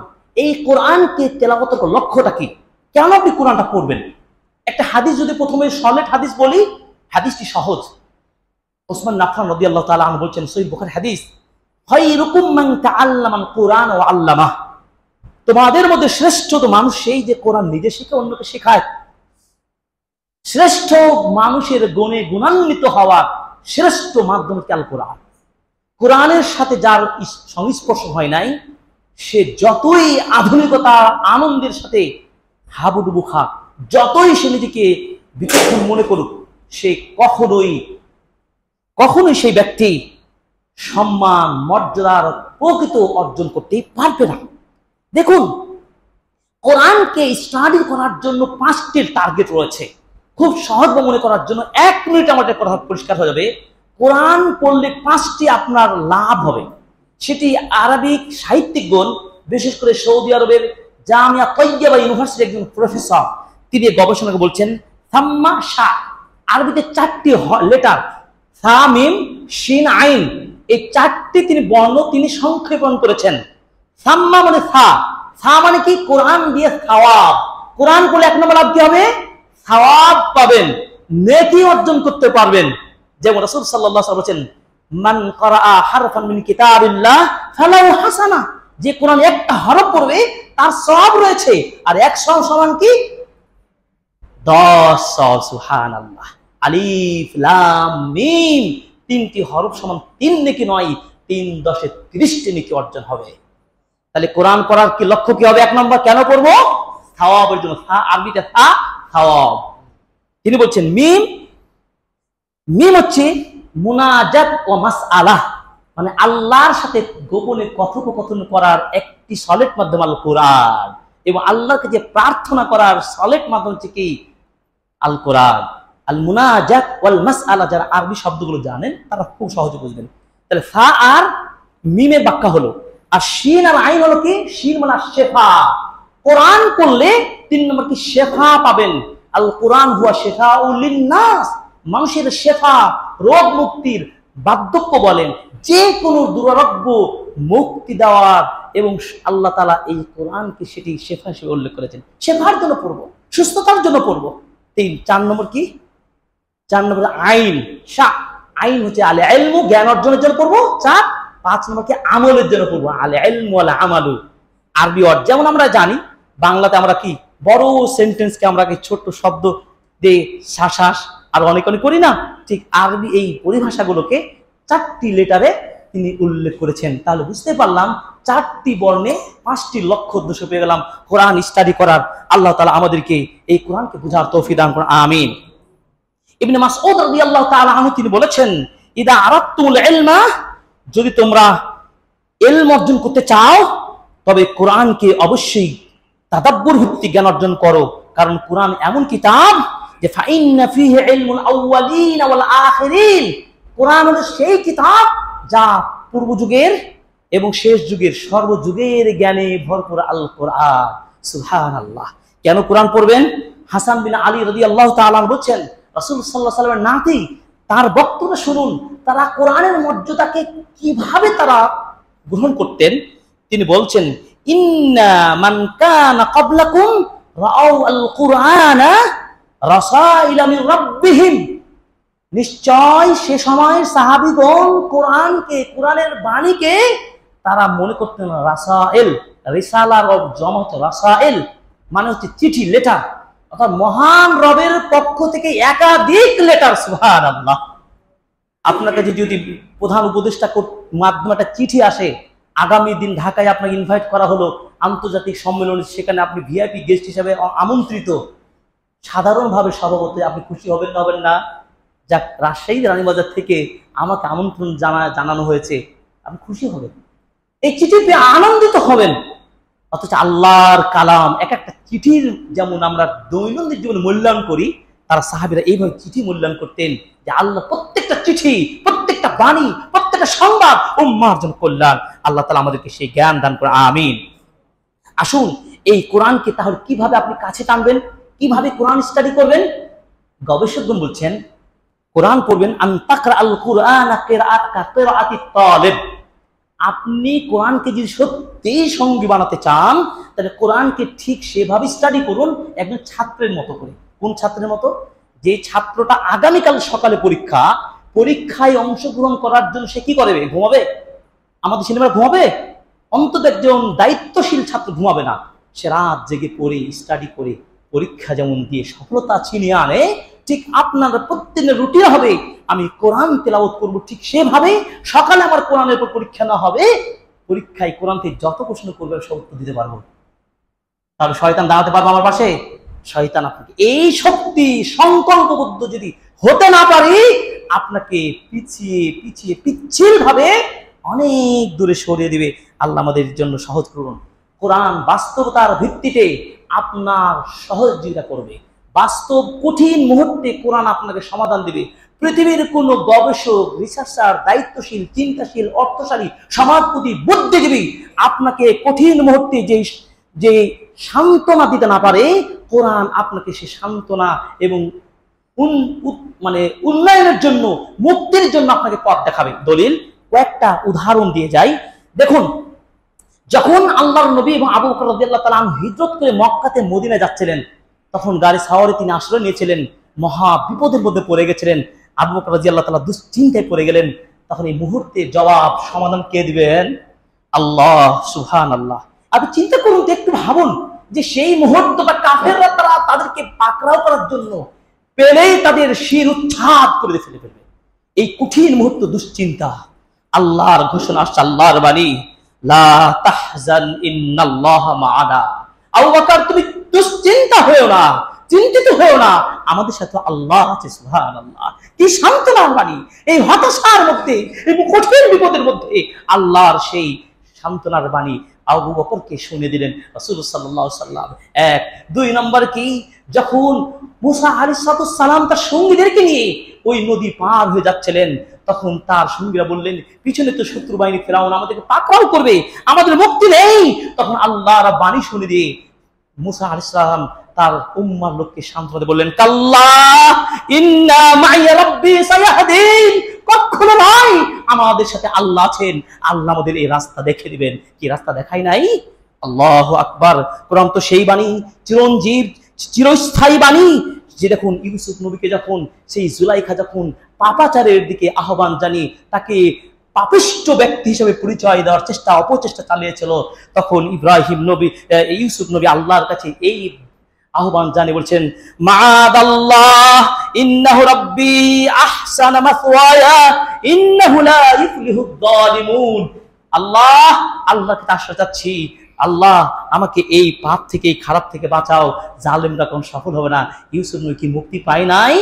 এই কোরআনকে তেলাওয়াতের লক্ষ্যটা কি? কেন আপনি কোরআনটা পড়বেন? একটা হাদিস যদি প্রথমে সলিড হাদিস বলি, হাদিসটি সহজ। ওসমান নাফান রাদিয়াল্লাহু তাআলা আনহু বলছেন, সহিহ বুখারী হাদিস, খায়রুকুম মান তাআল্লামাল কুরআন ওয়া আল্লামাহ। তোমাদের মধ্যে শ্রেষ্ঠ তো মানুষ সেই যে কোরআন নিজে শিখে অন্যকে শেখায়। শ্রেষ্ঠ মানুষের গুণে গুণান্বিত হওয়ার শ্রেষ্ঠ মাধ্যম কি? আল কোরআন। কোরআনের সাথে যার সংস্পর্শ হয় নাই, সে যতই আধুনিকতা আনন্দের সাথে হাবুডুবু খাক, যতই সে নিজেকে বিচক্ষণ মনে করুক, সে কখনোই সেই ব্যক্তি সম্মান, মর্যাদার প্রকৃত অর্জন করতে পারবে না। দেখুন, কোরআনকে স্টাডি করার জন্য 5টি টার্গেট রয়েছে। খুব সহজ মনে করার জন্য 1 মিনিট আমাদের কথা পরিষ্কার হয়ে যাবে। কোরআন পড়লে 5টি আপনার লাভ হবে। সেটি আরবিক সাহিত্যিকগণ, বিশেষ করে সৌদি আরবের জামিয়া তৈয়বা ইউনিভার্সিটির একজন প্রফেসর, তিনি গবেষণাকে বলছেন, সাম্মা শা, আরবিতে 4টি লেটার, সা মিম শিন আইন, এই 4টি তিনি বর্ণ তিনি সংক্ষেপণ করেছেন। সাম্মা মানে সা, সা মানে কি? কোরআন দিয়ে সওয়াব। কোরআন পড়লে 1 নম্বর লাভ কি হবে? সওয়াব পাবেন, নেকি অর্জন করতে পারবেন। যেমন রাসূল সাল্লাল্লাহু আলাইহি ওয়াসাল্লাম বলেছেন, মান ক্বারাআ হারফান মিন কিতাবিল্লাহ ফালাহু হাসানাহ, যে কোরআন একটা হরফ পড়বে তার সওয়াব রয়েছে, আর 100 সমান কি? 10 সওয়াব। সুবহানাল্লাহ। আলিফ লাম মিম, 3টি হরফ সমান 3 নেকি নয়, 3 10 30টি নেকি অর্জন হবে। তাহলে কোরআন পড়ার কি লক্ষ্য কি হবে? 1 নম্বর, কেন পড়বো? সওয়াবের জন্য। সা আরবিতে সা, সওয়াব। তিনি বলছেন মিম, মিম হচ্ছে মুনাজাত ও মাসআলাহ, মানে আল্লাহর সাথে গোপনে কথোপকথন করার একটি সলিড মাধ্যম আল কোরআন, এবং আল্লাহকে যে প্রার্থনা করার সলিড মাধ্যম হচ্ছে কি? আল কোরআন। আল মুনাজাত ওয়াল মাসআলা, যারা আরবি শব্দগুলো জানেন তারা খুব সহজে বুঝবেন। তাহলে সা আর মিমের ব্যাখ্যা হলো আর শিন আর আইন হলো কি? শিন মানে শেফা। কোরআন পড়লে 3 নম্বর কি? শেফা পাবেন। আল কোরআন হুয়া শেফাউল লিন্নাস, মানুষের শেফা, রোগ মুক্তির, বার্ধক্য বলেন, যে কোনো দুরারোগ্য মুক্তি দেওয়ার, এবং আল্লাহ তাআলা এই কোরআনকে সেটি শেফা হিসেবে উল্লেখ করেছেন। শেফার জন্য পড়বো, সুস্থতার জন্য পড়বো। 4 নম্বর কি? 4 নম্বর আইন। আইন হচ্ছে আলে ইলমু, জ্ঞান অর্জনের জন্য পড়বো। 5 নম্বর কি? আমলের জন্য পড়বো। আলে ইলমু ওয়াল আমালু, আরবি অর্থ। যেমন আমরা জানি বাংলাতে আমরা কি বড় সেন্টেন্সকে আমরা কি ছোট্ট শব্দ দিয়ে শ্বাস আর অনেক অনেক করি না, ঠিক আরবি এই পরিভাষাগুলোকে 4টি লেটারে তিনি উল্লেখ করেছেন। তাহলে বুঝতে পারলাম 4টি বর্ণে 5টি লক্ষ্য উদ্দেশ্য পেয়ে গেলাম কোরআন স্টাডি করার। আল্লাহ তাআলা আমাদেরকে এই কোরআনকে বুঝার তৌফিক দান করুন, আমিন। ইবনে মাসউদ রাদিয়াল্লাহু তাআলা আনহু তিনি বলেছেন, ইদা আরাদতুল ইলমা, যদি তোমরা ইলম অর্জন করতে চাও তবে কোরআনকে অবশ্যই তাদাব্বুর ভিত্তিক জ্ঞান অর্জন করো। কারণ কোরআন এমন কিতাব যে ফাইন্না ফীহি ইলমুল আউয়ালিন ওয়াল আখিরিন, কোরআন হলো সেই কিতাব যা পূর্ব যুগের এবং শেষ যুগের সর্বযুগের জ্ঞানে ভরপুর। আল কোরআন, সুবহানাল্লাহ। কেন কোরআন পড়বেন? হাসান বিন আলী রাদিয়াল্লাহু তাআলা বলছেন, রাসূল সাল্লাল্লাহু আলাইহি ওয়াসাল্লামের নাতি, তার বক্তব্য শুনুন, তারা কোরআনের মর্যাদাকে কিভাবে তারা গ্রহণ করতেন। তিনি বলছেন, ইন্না মান কানা ক্বাবলাকুম রাআউ আল কুরআনা রাসাইলা মির রাব্বিহিম, নিশ্চয় সে সময়ের সাহাবীগণ কোরআনকে, কোরআনের বাণীকে তারা মনে করতেন রাসাইল। রিসালার জমা হচ্ছে রাসাইল, মানে হচ্ছে চিঠি, লেটার, অর্থাৎ মহান রবের পক্ষ থেকে একাধিক লেটার। সুবহানাল্লাহ। আপনার কাছে যদি প্রধান উপদেষ্টা মাধ্যমে একটা চিঠি আসে, আগামী দিন ঢাকায় আপনাকে ইনভাইট করা হলো আন্তর্জাতিক সম্মেলনে, সেখানে আপনি ভিআইপি গেস্ট হিসেবে আমন্ত্রিত, সাধারণভাবে স্বভাবত আপনি খুশি হবেন না হবেন না? যাক, রাজশাহী রানীবাজার থেকে আমাকে আমন্ত্রণ জানানো হয়েছে, আপনি খুশি হবেন, এই চিঠি পেয়ে আনন্দিত হবেন। অথচ আল্লাহর কালাম, এক একটা চিঠির যেমন আমরা দৈনন্দিন জীবনে মূল্যায়ন করি, তারা সাহাবীরা এইভাবে চিঠি মূল্যায়ন করতেন যে আল্লাহ প্রত্যেকটা চিঠি, প্রত্যেকটা বাণী, প্রত্যেকটা সংবাদ উম্মাহর জন্য কল্যাণ। আল্লাহ তাআলা আমাদেরকে সেই জ্ঞান দান করে, আমিন। আসুন, এই কোরআনকে তাহলে কিভাবে আপনি কাছে টানবেন, কিভাবে কোরআন স্টাডি করবেন? গবেষকগণ বলছেন, কোরআন পড়বেন আন তাকরা আল কুরআন কিরাআতি তালিব। আপনি কোরআনকে যদি সত্যিই সঙ্গী বানাতে চান, তাহলে কোরআনকে ঠিক সেভাবে স্টাডি করুন একজন ছাত্রের মতো করে। কোন ছাত্রের মতো? যে ছাত্রটা আগামীকাল সকালে পরীক্ষায় অংশগ্রহণ করার জন্য সে কি করবে? ঘুমাবে? আমাদের সিনেমার ঘুমাবে? অন্তত একজন দায়িত্বশীল ছাত্র ঘুমাবে না, সে রাত জেগে পড়ে স্টাডি করে পরীক্ষা যেমন দিয়ে সফলতা ছিনিয়ে আনে, ঠিক আপনার প্রত্যেকের রুটিন হবে আমি কোরআন তেলাওয়াত করব, ঠিক সেভাবে সকালে আমার কোরআনের উপর পরীক্ষা না হবে, পরীক্ষায় কোরআন থেকে যত প্রশ্ন করবে সব উত্তর দিতে পারবো। তাহলে শয়তান দাঁড়াতে পারবো আমার পাশে? শয়তান আপনাকে এই শক্তি সংকল্পবদ্ধ যদি হতে না পারি, আপনাকে পিছিয়ে পিছিয়ে পিচ্ছিল ভাবে অনেক দূরে সরিয়ে দিবে। আল্লাহ আমাদের জন্য সহজ করুন। কোরআন বাস্তবতার ভিত্তিতে আপনার সহযোগিতা করবে। বাস্তব কঠিন মুহূর্তে কোরআন আপনাকে সমাধান দিবে। পৃথিবীর কোন গবেষক, রিসার্চার, দায়িত্বশীল, চিন্তাশীল, অর্থশালী, সমাজপতি, বুদ্ধিজীবী আপনাকে কঠিন মুহূর্তে যে সান্ত্বনা দিতে না পারে, কোরআন আপনাকে সে সান্ত্বনা এবং উন্নয়নের জন্য, মুক্তির জন্য আপনাকে পথ দেখাবে। দলিল কয়েকটা উদাহরণ দিয়ে যাই। দেখুন, যখন আল্লাহর নবী এবং আবু বকর রাদিয়াল্লাহু তাআলা আনহু হিজরত করে মক্কাতে মদিনায় যাচ্ছিলেন, তখন গাড়ি সাওয়ারে তিনি আশ্রয় নিয়েছিলেন, মহা বিপদের মধ্যে পড়ে গেছিলেন। আবু বকর রাদিয়াল্লাহু তাআলা দুশ্চিন্তায় পড়ে গেলেন। তখন এই মুহূর্তে জবাব সমাধান কে দিবেন? আল্লাহ, সুবহানাল্লাহ। আপনি চিন্তা করুন তো, একটু ভাবুন যে সেই মুহূর্তটা কাফেররা তাদেরকে পাকড়াও করার জন্য পেলেই তাদের শির উচ্ছাদ করে ফেলে ফেলবে। এই কঠিন মুহূর্ত দুশ্চিন্তা, আল্লাহর ঘোষণা আসছে, আল্লাহর বাণী, লা তাহজান ইন্নাল্লাহা মা'ানা। আবু বকর, তুমি দুশ্চিন্তা হয়েও না, চিন্তিত হয়েও না, আমাদের সাথে আল্লাহ আছে। সুবহানাল্লাহ, কি সান্ত্বনার বাণী! এই হতাশার মধ্যে, এই কঠিন বিপদের মধ্যে আল্লাহর সেই সান্ত্বনার বাণী আবু বকরকে শুনে দিলেন রাসূল সাল্লাল্লাহু আলাইহি ওয়াসাল্লাম। 1 2 নম্বর কি, যখন মুসা আলাইহিস সালাম তার সঙ্গীদেরকে নিয়ে ওই নদী পার হয়ে যাচ্ছিলেন, তখন তার সঙ্গীরা বললেন, পিছনে তো শত্রু বাহিনী ফেরাউন আমাদেরকে পাকড়াও করবে, আমাদের মুক্তি নেই। তখন আল্লাহর বাণী শুনে দিয়ে মুসা আলাইহিস সালাম তার উম্মার লোককে সান্ত্বনা বললেন, কাল্লা ইন্না মাইয়া রাব্বি সায়াহদিন, কখনো নয়, আমাদের সাথে আল্লাহ আছেন, আল্লাহ আমাদের এই রাস্তা দেখিয়ে দিবেন। কি রাস্তা দেখাই নাই? আল্লাহু আকবার। কোরআন তো সেই বাণী, চিরঞ্জীব চিরস্থায়ী বাণী, যে দেখুন ইউসুফ নবীকে যখন সেই জুলাইখা যখন পাপাচারের দিকে আহ্বান জানিয়ে তাকে পাপিষ্ঠ ব্যক্তি হিসেবে পরিচয় দেওয়ার চেষ্টা অপচেষ্টা চালিয়েছিল, তখন ইব্রাহিম নবী ইউসুফ নবী আল্লাহর কাছে এই আহ্বান জানিয়ে বলছেন, মাআদাল্লাহ ইন্নাহু রাব্বি আহসানা মাসওয়ায়া ইন্নাহু লা ইফলিহুদ যালিমুন। আল্লাহকে আশ্রয় চাচ্ছি, আল্লাহ আমাকে এই পাপ থেকে, এই খারাপ থেকে বাঁচাও, জালেমরা কোন সফল হবে না। ইউসুফ নবী কি মুক্তি পায় নাই?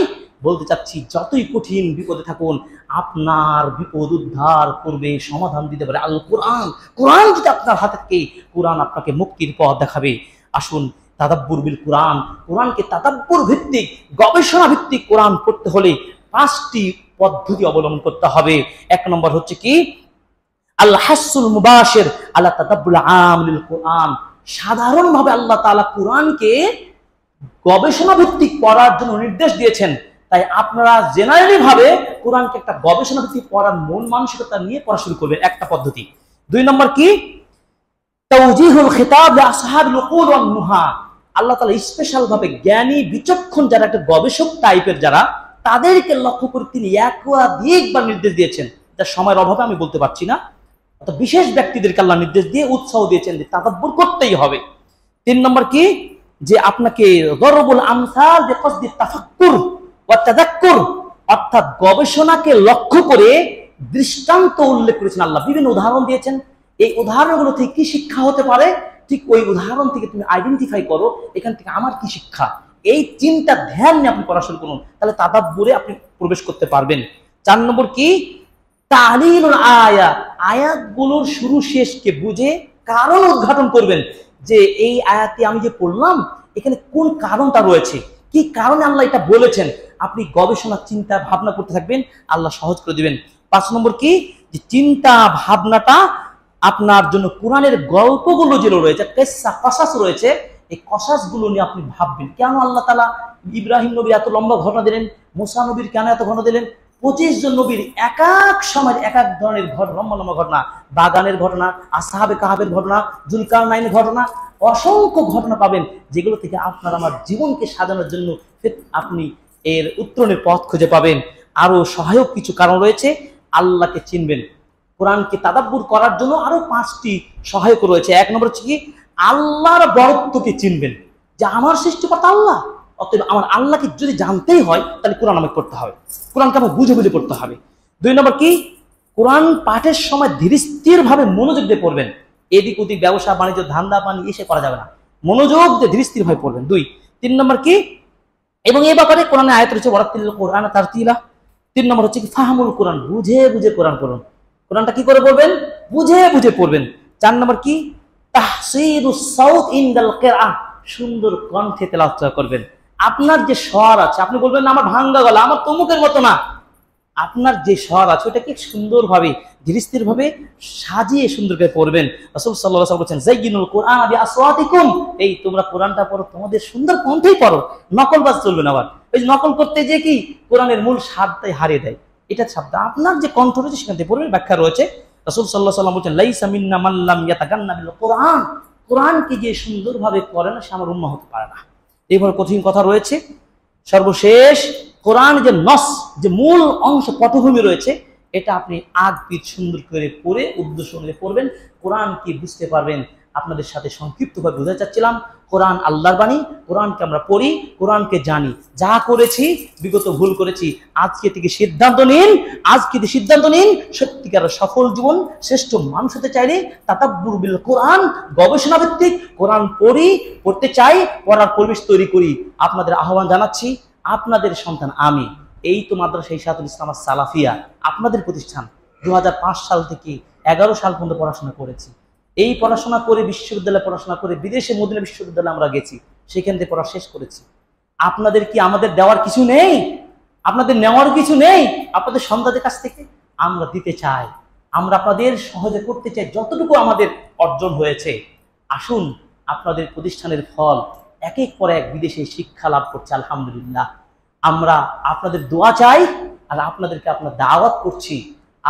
বলতে চাচ্ছি, যতই কঠিন বিপদে থাকুন, আপনার বিপদ উদ্ধার করবে, সমাধান দিতে পারে আল কোরআন। কোরআন যদি আপনার হাতে থাকে, কোরআন আপনাকে মুক্তির পথ দেখাবে। আসুন, তাদাব্বুর বিল কোরআন, কোরআনকে তাদাব্বুর ভিত্তিক, গবেষণা ভিত্তিক কোরআন পড়তে হলে 5টি পদ্ধতি অবলম্বন করতে হবে। 1 নম্বর হচ্ছে কি, আল হাসুল মুবাশির আলা তাদাব্বুল আম লিল কোরআন। সাধারণভাবে আল্লাহ তাআলা কোরআনকে গবেষণা ভিত্তিক পড়ার জন্য নির্দেশ দিয়েছেন, তাই আপনারা জেনারেলি ভাবে কোরআনকে একটা গবেষণা ভিত্তিক পড়ার মন মানসিকতা নিয়ে পড়া শুরু করবেন, একটা পদ্ধতি। 2 নম্বর কি, তাওজিহুল খিতাব লি আসহাবিল উকুল ওয়ান নুহা। আল্লাহ তাআলা স্পেশাল ভাবে জ্ঞানী বিচক্ষণ যারা, একটা গবেষক টাইপের যারা, তাদেরকে লক্ষ্য করে তিনি একাধিকবার নির্দেশ দিয়েছেন, যার সময়ের অভাবে আমি বলতে পারছি না। অর্থাৎ বিশেষ ব্যক্তিদেরকে আল্লাহ নির্দেশ দিয়ে উৎসাহ দিয়েছেন যে তাদাব্বুর করতেই হবে। 3 নম্বর কি, যে আপনাকে দরবুল আমসাল বিকসদি তাফাক্কুর ওয়া তাযাক্কুর, অর্থাৎ গবেষণাকে লক্ষ্য করে দৃষ্টান্ত উল্লেখ করেছেন আল্লাহ, বিভিন্ন উদাহরণ দিয়েছেন। এই উদাহরণগুলো থেকে কি শিক্ষা হতে পারে, ঠিক ওই উদাহরণ থেকে তুমি আইডেন্টিফাই করো, এখান থেকে আমার কি শিক্ষা, এই চিন্তা ধ্যান নিয়ে আপনি পড়াশোনা করুন, তাহলে তাদাব্বুরে আপনি প্রবেশ করতে পারবেন। 4 নম্বর কি, তাহলিলুল আয়া, আয়াতগুলোর শুরু শেষকে বুঝে কারণ উদ্ঘাটন করবেন, যে এই আয়াতে আমি যে পড়লাম এখানে কোন কারণটা রয়েছে, কি কারণে আল্লাহ এটা বলেছেন। আপনি গবেষণা চিন্তা ভাবনা করতে থাকবেন, আল্লাহ সহজ করে দিবেন। 5 নম্বর কি, যে চিন্তা ভাবনাটা আপনার জন্য কোরআনের গল্পগুলো যেগুলো রয়েছে, কিসসা কসাস রয়েছে, এই কসাসগুলো নিয়ে আপনি ভাববেন, কেন আল্লাহ তাআলা ইব্রাহিম নবীর এত লম্বা ঘটনা দিলেন, মুসা নবীর কেন এত ঘটনা দিলেন, 25 জন নবীর এক এক সময় এক এক ধরনের লম্বা লম্বা ঘটনা, বাগানের ঘটনা, আসহাবে কাহাবের ঘটনা, জুলকারনাইনের ঘটনা, অসংখ্য ঘটনা পাবেন, যেগুলো থেকে আপনার আমার জীবনকে সাজানোর জন্য আপনি এর উত্তরণের পথ খুঁজে পাবেন। আরো সহায়ক কিছু কারণ রয়েছে, আল্লাহকে চিনবেন, কোরআনকে তাদাব্বুর করার জন্য আরো 5টি সহায়ক রয়েছে। 1 নম্বর হচ্ছে কি, আল্লাহর বরত্বকে চিনবেন, যে আমার সৃষ্টিকর্তা আল্লাহ, অতএব আমার আল্লাহকে যদি জানতেই হয় তাহলে কোরআন আমাকে পড়তে হবে, কোরআনকে আমাকে বুঝে বুঝে পড়তে হবে। 2 নম্বর কি, কোরআন পাঠের সময় ধীর স্থির ভাবে মনোযোগ দিয়ে পড়বেন, এদিক ওদিক ব্যবসা বাণিজ্য ধান্দা পানি এসে করা যাবে না, মনোযোগ দিয়ে ধীর স্থির ভাবে পড়বেন। 2। 3 নম্বর কি, এবং এই ব্যাপারে কোরআনে আয়াত রয়েছে ওয়ারাতিল কোরআন তারতিলা। 3 নম্বর হচ্ছে কি, ফাহমুল কোরআন, বুঝে বুঝে কোরআন পড়ুন, কোরআনটা কি করে পড়বেন, বুঝে বুঝে পড়বেন। 4 নম্বর কি, তাহসিরুস সাউত ইনদাল কিরআহ, সুন্দর কণ্ঠে তেলাওয়াত করবেন। আপনার যে স্বর আছে, আপনি বলবেন না আমার ভাঙ্গা গলা, আমার তমুকের মতো না, আপনার যে স্বর আছে ওটাকে সুন্দরভাবে ধীরস্থির ভাবে সাজিয়ে সুন্দর করে পড়বেন। রাসূল সাল্লাল্লাহু আলাইহি ওয়াসাল্লাম বলেছেন, যায়িনুল কোরআন বিআসওয়াতিকুম, এই তোমরা কোরআনটা পড়ো তোমাদের সুন্দর কণ্ঠেই পড়ো, নকলবাজ চলবে না। আবার ওই নকল করতে যে কি কোরআনের মূল স্বাদটাই হারিয়ে দেয়, এটা শব্দ আপনার যে কণ্ঠ রয়েছে সেখান থেকে পড়বেন। ব্যাখ্যা রয়েছে, রাসূল সাল্লাল্লাহু আলাইহি ওয়াসাল্লাম বলেছেন, লাইসা মিন্না মান লাম ইয়াতাগান্না বিল কোরআন, কোরআনকে যে সুন্দরভাবে পড়ে না সে আমার উম্মাহ হতে পারে না। এইভাবে কঠিন কথা রয়েছে। সর্বশেষ, কোরআন যে নস, যে মূল অংশ পটভূমি রয়েছে, এটা আপনি আগ পিঠ সুন্দর করে পড়ে উদ্দেশ্য অনুযায়ী পড়বেন, কোরআন কি বুঝতে পারবেন। আপনাদের সাথে সংক্ষিপ্তভাবে বোঝাতে চাচ্ছিলাম, কোরআন আল্লাহর বাণী, কোরআনকে আমরা পড়ি, কোরআনকে জানি, যা করেছি বিগত ভুল করেছি, আজকে থেকে সিদ্ধান্ত নিন, সত্যিকার সফল জীবন, শ্রেষ্ঠ মানুষ হতে চাইলে তাদাব্বুর বিল কোরআন, গবেষণা ভিত্তিক কোরআন পড়ি, পড়তে চাই, পড়ার পরিবেশ তৈরি করি। আপনাদের আহ্বান জানাচ্ছি, আপনাদের সন্তান আমি, এই তো মাদ্রাসা ইশাআতুল ইসলাম সালাফিয়া আপনাদের প্রতিষ্ঠান, 2005 সাল থেকে 11 সাল পর্যন্ত পড়াশোনা করেছি। এই পড়াশোনা করে বিশ্ববিদ্যালয়ে পড়াশোনা করে বিদেশে মদিনা বিশ্ববিদ্যালয়ে আমরা গেছি, সেখান থেকে পড়া শেষ করেছি। আপনাদের কি আমাদের দেওয়ার কিছু নেই? আপনাদের নেওয়ার কিছু নেই আপনাদের সন্তানদের কাছ থেকে, আমরা দিতে চাই, আমরা আপনাদের সহজে করতে চাই যতটুকু আমাদের অর্জন হয়েছে। আসুন, আপনাদের প্রতিষ্ঠানের ফল এক এক পরে এক বিদেশে শিক্ষা লাভ করছে, আলহামদুলিল্লাহ। আমরা আপনাদের দোয়া চাই আর আপনাদেরকে আপনার দাওয়াত করছি,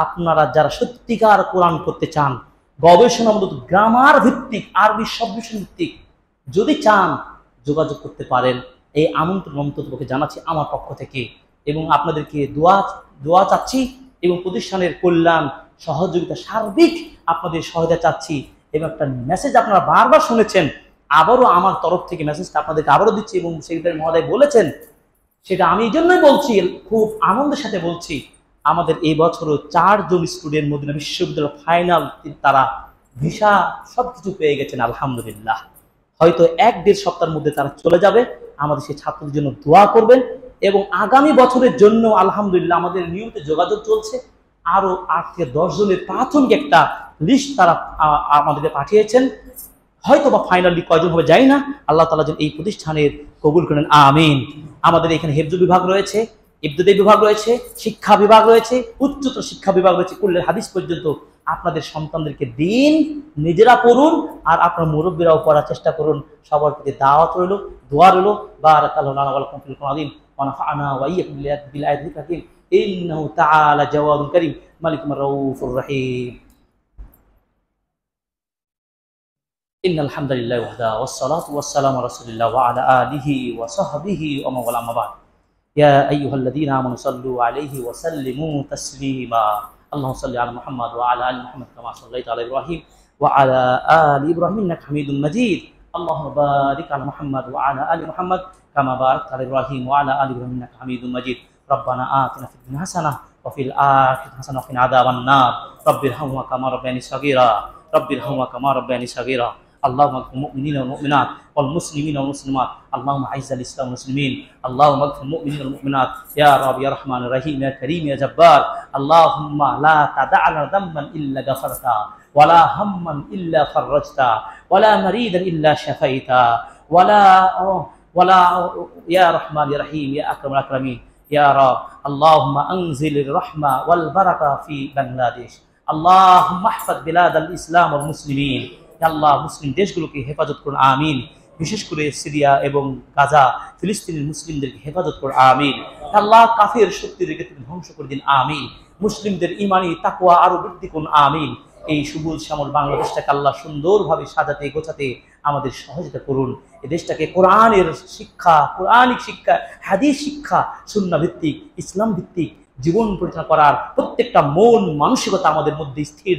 আপনারা যারা সত্যিকার কোরআন করতে চান, গবেষণামূলক গ্রামার ভিত্তিক, আরবি শব্দ ভিত্তিক যদি চান যোগাযোগ করতে পারেন। এই আমন্ত্রণ অন্ততপক্ষে জানাচ্ছি আমার পক্ষ থেকে, এবং আপনাদেরকে দোয়া চাচ্ছি এবং প্রতিষ্ঠানের কল্যাণ সহযোগিতা সার্বিক আপনাদের সহায়তা চাচ্ছি। এবং একটা মেসেজ আপনারা বারবার শুনেছেন, আবারও আমার তরফ থেকে মেসেজটা আপনাদেরকে আবারও দিচ্ছি, এবং সেক্রেটারি মহোদয় বলেছেন, সেটা আমি এই জন্যই বলছি, খুব আনন্দের সাথে বলছি। আমাদের এই বছরও 4 জন স্টুডেন্ট মদিনা বিশ্ববিদ্যালয় ফাইনাল, তারা ভিসা সবকিছু পেয়ে গেছেন, আলহামদুলিল্লাহ। হয়তো 1-1.5 সপ্তাহের মধ্যে তারা চলে যাবে। আমাদের সেই ছাত্রদের জন্য দোয়া করবেন, এবং আগামী বছরের জন্য আলহামদুলিল্লাহ আমাদের নিয়মিত যোগাযোগ চলছে। আরো 8 থেকে 10 জনের প্রাথমিক একটা লিস্ট তারা আমাদেরকে পাঠিয়েছেন। হয়তো বা ফাইনালি কয়জন হবে জানি না, আল্লাহ তাআলা যেন এই প্রতিষ্ঠানের কবুল করেন, আমিন। আমাদের এখানে হেফজ বিভাগ রয়েছে, ইবতিদায়ী বিভাগ রয়েছে, শিক্ষা বিভাগ রয়েছে, উচ্চতর শিক্ষা বিভাগ রয়েছে, কুল্লের হাদিস পর্যন্ত। আপনাদের সন্তানদেরকে দিন, নিজেরা পড়ুন, আর আপনার মুরব্বীরাও পড়ার চেষ্টা করুন। সবার প্রতি দাওয়াত রইল, দোয়া রইল। বারাকাল্লাহু লানা ওয়া লাকুম ফিল কোরআনিল ওয়া নাফা'না ওয়া ইয়্যাকুম বিল আয়াতিল হাকীম ইন্নাহু তাআলা জাওয়াদুন কারীম মালিকুম রাউফুর রহিম। ইন্নাল হামদালিল্লাহি ওয়াহদা ওয়াসসালাতু ওয়াসসালামু আলা রাসূলিল্লাহ ওয়া আলা আলিহি ওয়া সাহবিহি ওয়া মান ওয়ালা, আম্মা বা'দ। ইয়া আইয়ুহাল্লাযীনা আমানু সাল্লু আলাইহি ওয়া সাল্লিমু তাসলিমা। আল্লাহুম্মা সাল্লি আলা মুহাম্মাদ ওয়া আলা আলি মুহাম্মাদ কামা সাল্লাইতা আলা ইব্রাহিম ওয়া আলা আলি ইব্রাহিম ইন্নাকা হামিদুম মাজিদ। আল্লাহুম্মা বারিক আলা মুহাম্মাদ ওয়া আলা আলি মুহাম্মাদ কামা বারাকতা আলা ইব্রাহিম ওয়া আলা আলি ইব্রাহিম ইন্নাকা হামিদুম মাজিদ। রব্বানা আতিনা ফিদ দুনিয়া হাসানাহ ওয়া ফিল আখিরাতি হাসানাহ ওয়া কিনা আযাবান নার। রব্বিরহামহুমা কামা রাব্বায়ানি সাগীরা। রব্বিরহামহুমা কামা রাব্বায়ানি সাগীরা। اللهم اغفر المؤمنين والمؤمنات والمسلمين والمسلمات. اللهم اعز الاسلام والمسلمين. اللهم اغفر المؤمنين والمؤمنات يا رب يا رحمن الرحيم يا كريم يا جبار. اللهم لا تدع لنا ذنبا الا غفرته ولا هما الا فرجته ولا مريدا الا شفيته ولا يا رحمن يا رحيم يا اكرم الاكرمين يا رب. اللهم انزل الرحمه والبركه في بنغلاديش. اللهم احفظ بلاد الاسلام والمسلمين. আল্লাহ মুসলিম দেশগুলোকে হেফাজত করুন, আমিন। বিশেষ করে সিরিয়া এবং গাজা ফিলিস্তিনের মুসলিমদেরকে হেফাজত করুন, আমিন। আল্লাহ কাফের শক্তিদেরকে তুমি ধ্বংস করে দিন, আমিন। মুসলিমদের ইমানি তাকওয়া আরো বৃদ্ধি করুন, আমিন। এই সবুজ শ্যামল বাংলাদেশটাকে আল্লাহ সুন্দরভাবে সাজাতে গোছাতে আমাদের সহযোগিতা করুন। এই দেশটাকে কোরআনের শিক্ষা, কোরআনিক শিক্ষা, হাদিস শিক্ষা, সুন্নাহ ভিত্তিক, ইসলাম ভিত্তিক জীবন পরিচালনা করার প্রত্যেকটা মন মানসিকতা আমাদের মধ্যে স্থির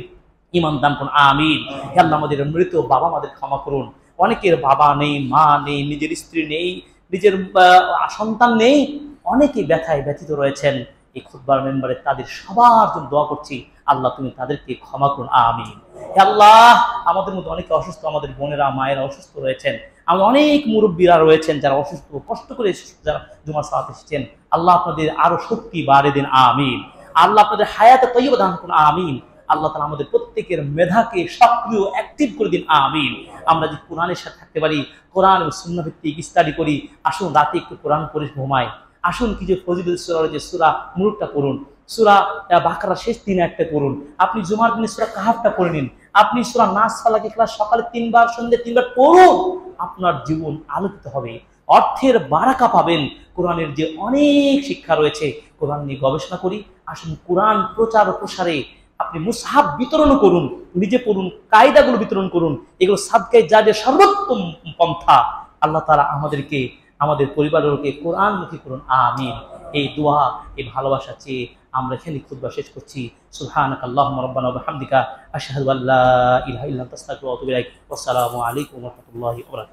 ইমান দান করুন, আমিন। হে আল্লাহ, আমাদের মৃত বাবা মাদের ক্ষমা করুন। অনেকের বাবা নেই, মা নেই, নিজের স্ত্রী নেই, নিজের সন্তান নেই, অনেকে ব্যথায় ব্যথিত রয়েছেন। এই খুতবার মেম্বারে তাদের সবার জন্য দোয়া করছি, আল্লাহ তুমি তাদেরকে ক্ষমা করুন, আমিন। হে আল্লাহ, আমাদের মধ্যে অনেকে অসুস্থ, আমাদের বোনেরা মায়েরা অসুস্থ রয়েছেন, আমাদের অনেক মুরব্বীরা রয়েছেন যারা অসুস্থ, কষ্ট করে যারা জুমার সালাতে এসেছেন। আল্লাহ আপনাদের আরো শক্তি বাড়িয়ে দিন, আমিন। আল্লাহ আপনাদের হায়াতে তয়্যিবা দান করুন, আমিন। আল্লাহ তাআলা আমাদের প্রত্যেকের মেধাকে সক্রিয় অ্যাক্টিভ করে দিন, আমিন। আমরা যদি কোরআনের সাথে থাকতে পারি, কোরআন ও সুন্নাহ ভিত্তিক স্টাডি করি, আসুন রাতে একটু কোরআন পড়ে ঘুমাই। আসুন কিছু ফজিলত সূরার যে সূরা মুলুকটা পড়ুন, সূরা বাকারার শেষ 3 আয়াতটা পড়ুন। আপনি জুমার দিনে সূরা কাহাফটা পড়ে নিন। আপনি সূরা নাস ফালাক ইখলাস সকালে 3 বার, সন্ধ্যে 3 বার পড়ুন। আপনার জীবন আলোকিত হবে, অর্থের বারাকা পাবেন। কোরআনের যে অনেক শিক্ষা রয়েছে, কোরআন নিয়ে গবেষণা করি। আসুন কোরআন প্রচার ও প্রসারে আপনি মুসহাব বিতরণ করুন, নিজে পড়ুন, কায়দাগুলো বিতরণ করুন। এগুলো সাদকায়ে জারিয়ার সর্বোত্তম পন্থা। আল্লাহ তাআলা আমাদেরকে, আমাদের পরিবারকে কোরআনমুখী করুন, আমিন। এই দোয়া, এই ভালোবাসা চেয়ে আমরা এখানে খুতবা শেষ করছি। সুবহানাকাল্লাহুম্মা রাব্বানা ওয়া বিহামদিকা আশহাদু আল্লা ইলাহা ইল্লা আনতা আস্তাগফিরুকা ওয়া আতুবু ইলাইক। ওয়া আসসালামু আলাইকুম ওয়া রাহমাতুল্লাহি ওয়া বারাকাতুহু।